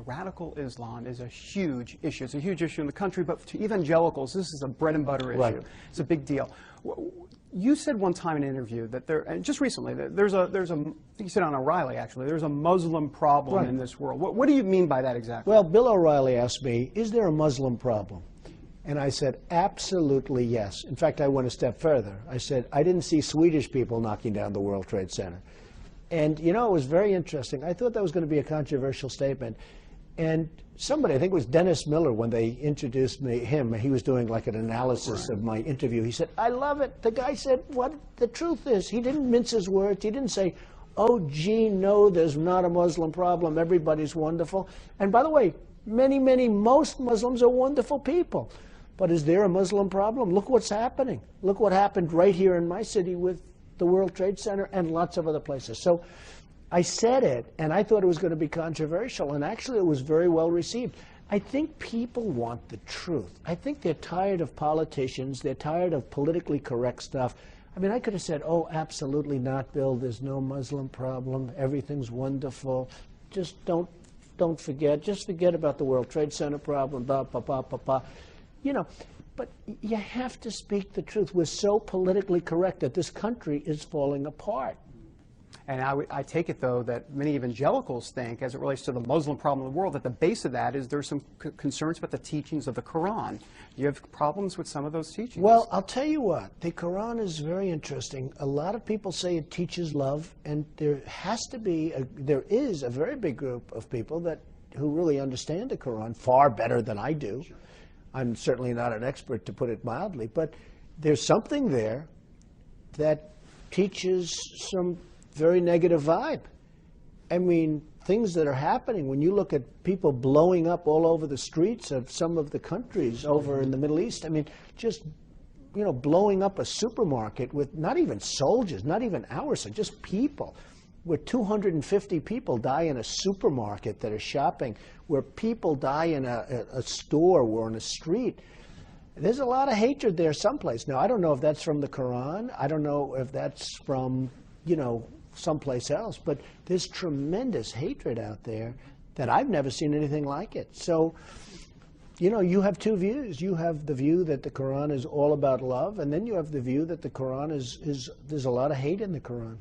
radical Islam is a huge issue. It's a huge issue in the country, but to evangelicals, this is a bread and butter issue. Right. It's a big deal. You said one time in an interview that and just recently, that I think you said on O'Reilly actually, there's a Muslim problem in this world. What do you mean by that exactly? Well, Bill O'Reilly asked me, is there a Muslim problem? And I said, absolutely yes. In fact, I went a step further. I said, I didn't see Swedish people knocking down the World Trade Center. And, you know, it was very interesting. I thought that was going to be a controversial statement. And somebody, I think it was Dennis Miller, when they introduced him, he was doing like an analysis of my interview. He said, I love it. The guy said what the truth is. He didn't mince his words. He didn't say, oh, gee, no, there's not a Muslim problem. Everybody's wonderful. And by the way, most Muslims are wonderful people. But is there a Muslim problem? Look what's happening. Look what happened right here in my city with the World Trade Center and lots of other places. So I said it, and I thought it was going to be controversial, and actually it was very well received. I think people want the truth. I think they're tired of politicians. They're tired of politically correct stuff. I mean, I could have said, oh, absolutely not, Bill. There's no Muslim problem. Everything's wonderful. Just don't forget. Just forget about the World Trade Center problem, blah, blah, blah, blah, blah. You know, but you have to speak the truth. We're so politically correct that this country is falling apart. And I take it, though, that many evangelicals think, as it relates to the Muslim problem in the world, that the base of that is there's some concerns about the teachings of the Quran. Do you have problems with some of those teachings? Well, I'll tell you what. The Quran is very interesting. A lot of people say it teaches love, and there is a very big group of people who really understand the Quran far better than I do. Sure. I'm certainly not an expert, to put it mildly, but there's something there that teaches some very negative vibe. I mean, things that are happening, when you look at people blowing up all over the streets of some of the countries over in the Middle East, I mean, just, you know, blowing up a supermarket with not even soldiers, not even our soldiers, just people, where 250 people die in a supermarket that are shopping, where people die in a store or on a street. There's a lot of hatred there someplace. Now, I don't know if that's from the Quran. I don't know if that's from, you know, someplace else. But there's tremendous hatred out there that I've never seen anything like it. So, you know, you have two views. You have the view that the Quran is all about love, and then you have the view that the Quran there's a lot of hate in the Quran.